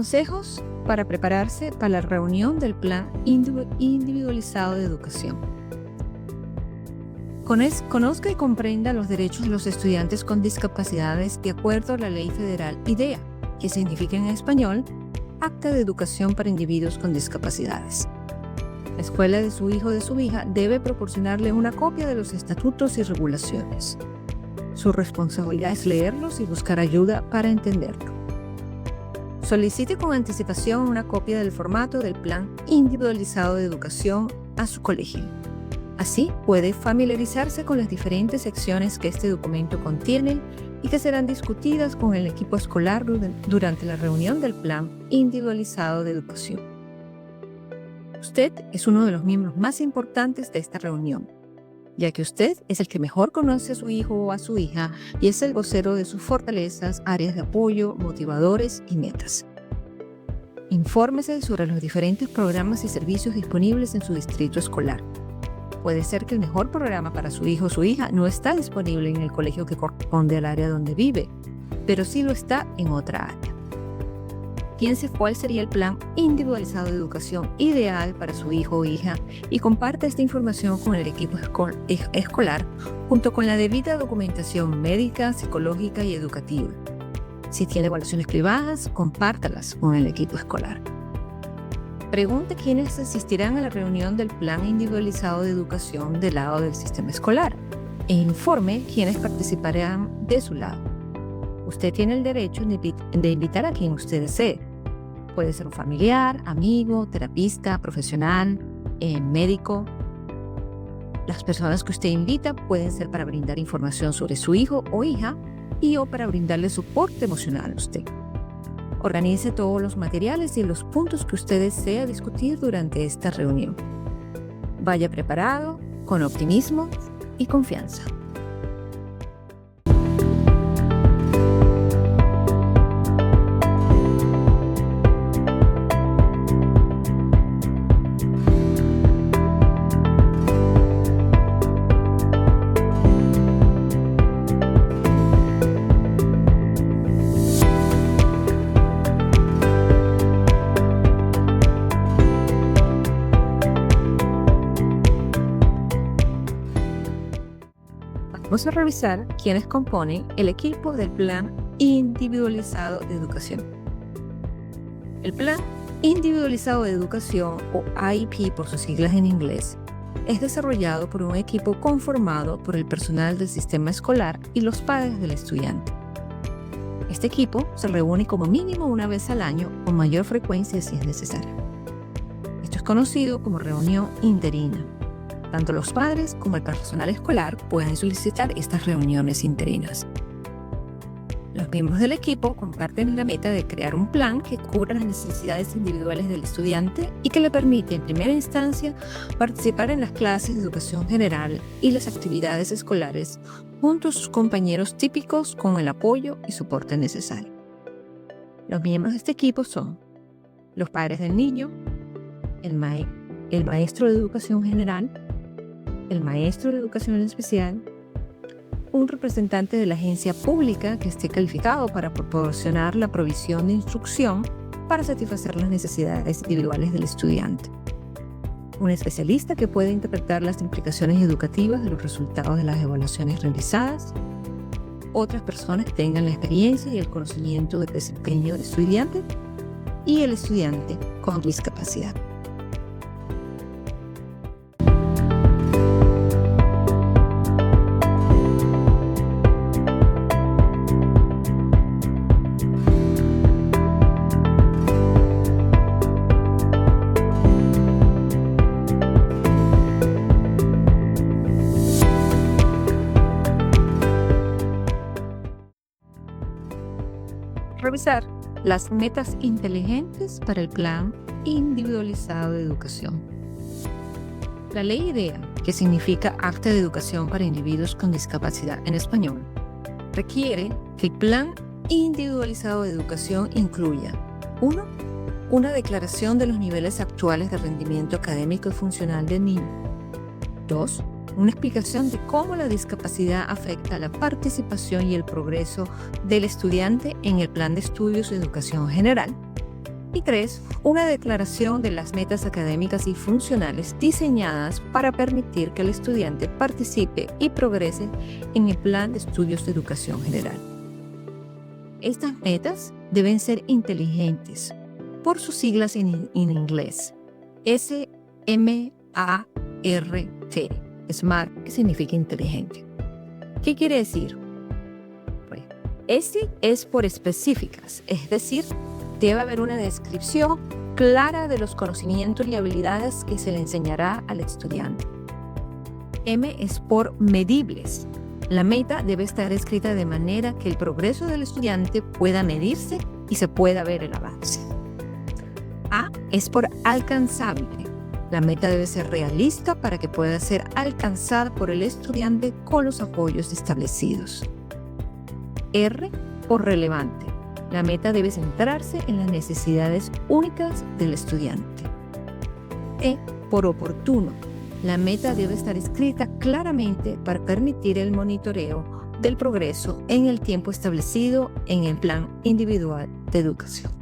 Consejos para prepararse para la reunión del Plan Individualizado de Educación. Conozca y comprenda los derechos de los estudiantes con discapacidades de acuerdo a la Ley Federal IDEA, que significa en español Acta de Educación para Individuos con Discapacidades. La escuela de su hijo o de su hija debe proporcionarle una copia de los estatutos y regulaciones. Su responsabilidad es leerlos y buscar ayuda para entenderlo. Solicite con anticipación una copia del formato del Plan Individualizado de Educación a su colegio. Así puede familiarizarse con las diferentes secciones que este documento contiene y que serán discutidas con el equipo escolar durante la reunión del Plan Individualizado de Educación. Usted es uno de los miembros más importantes de esta reunión, ya que usted es el que mejor conoce a su hijo o a su hija y es el vocero de sus fortalezas, áreas de apoyo, motivadores y metas. Infórmese sobre los diferentes programas y servicios disponibles en su distrito escolar. Puede ser que el mejor programa para su hijo o su hija no está disponible en el colegio que corresponde al área donde vive, pero sí lo está en otra área. Piense cuál sería el plan individualizado de educación ideal para su hijo o hija y comparte esta información con el equipo escolar junto con la debida documentación médica, psicológica y educativa. Si tiene evaluaciones privadas, compártalas con el equipo escolar. Pregunte quiénes asistirán a la reunión del Plan Individualizado de Educación del lado del sistema escolar e informe quiénes participarán de su lado. Usted tiene el derecho de invitar a quien usted desee. Puede ser un familiar, amigo, terapista, profesional, médico. Las personas que usted invita pueden ser para brindar información sobre su hijo o hija o para brindarle soporte emocional a usted. Organice todos los materiales y los puntos que usted desea discutir durante esta reunión. Vaya preparado, con optimismo y confianza. Vamos a revisar quiénes componen el equipo del Plan Individualizado de Educación. El Plan Individualizado de Educación, o IEP por sus siglas en inglés, es desarrollado por un equipo conformado por el personal del sistema escolar y los padres del estudiante. Este equipo se reúne como mínimo una vez al año con mayor frecuencia si es necesario. Esto es conocido como reunión interina. Tanto los padres como el personal escolar pueden solicitar estas reuniones interinas. Los miembros del equipo comparten la meta de crear un plan que cubra las necesidades individuales del estudiante y que le permite, en primera instancia, participar en las clases de educación general y las actividades escolares junto a sus compañeros típicos con el apoyo y soporte necesario. Los miembros de este equipo son los padres del niño, el maestro de educación general, el maestro de educación especial, un representante de la agencia pública que esté calificado para proporcionar la provisión de instrucción para satisfacer las necesidades individuales del estudiante, un especialista que pueda interpretar las implicaciones educativas de los resultados de las evaluaciones realizadas, otras personas que tengan la experiencia y el conocimiento del desempeño del estudiante y el estudiante con discapacidad. Revisar las metas inteligentes para el Plan Individualizado de Educación. La ley IDEA, que significa Acta de Educación para Individuos con Discapacidad en español, requiere que el Plan Individualizado de Educación incluya 1. Una declaración de los niveles actuales de rendimiento académico y funcional del niño. 2. Una explicación de cómo la discapacidad afecta la participación y el progreso del estudiante en el plan de estudios de educación general. Y 3, una declaración de las metas académicas y funcionales diseñadas para permitir que el estudiante participe y progrese en el plan de estudios de educación general. Estas metas deben ser inteligentes, por sus siglas en inglés, SMART, SMART, que significa inteligente. ¿Qué quiere decir? Pues, S es por específicas, es decir, debe haber una descripción clara de los conocimientos y habilidades que se le enseñará al estudiante. M es por medibles. La meta debe estar escrita de manera que el progreso del estudiante pueda medirse y se pueda ver el avance. A es por alcanzable. La meta debe ser realista para que pueda ser alcanzada por el estudiante con los apoyos establecidos. R por relevante. La meta debe centrarse en las necesidades únicas del estudiante. E por oportuno. La meta debe estar escrita claramente para permitir el monitoreo del progreso en el tiempo establecido en el plan individual de educación.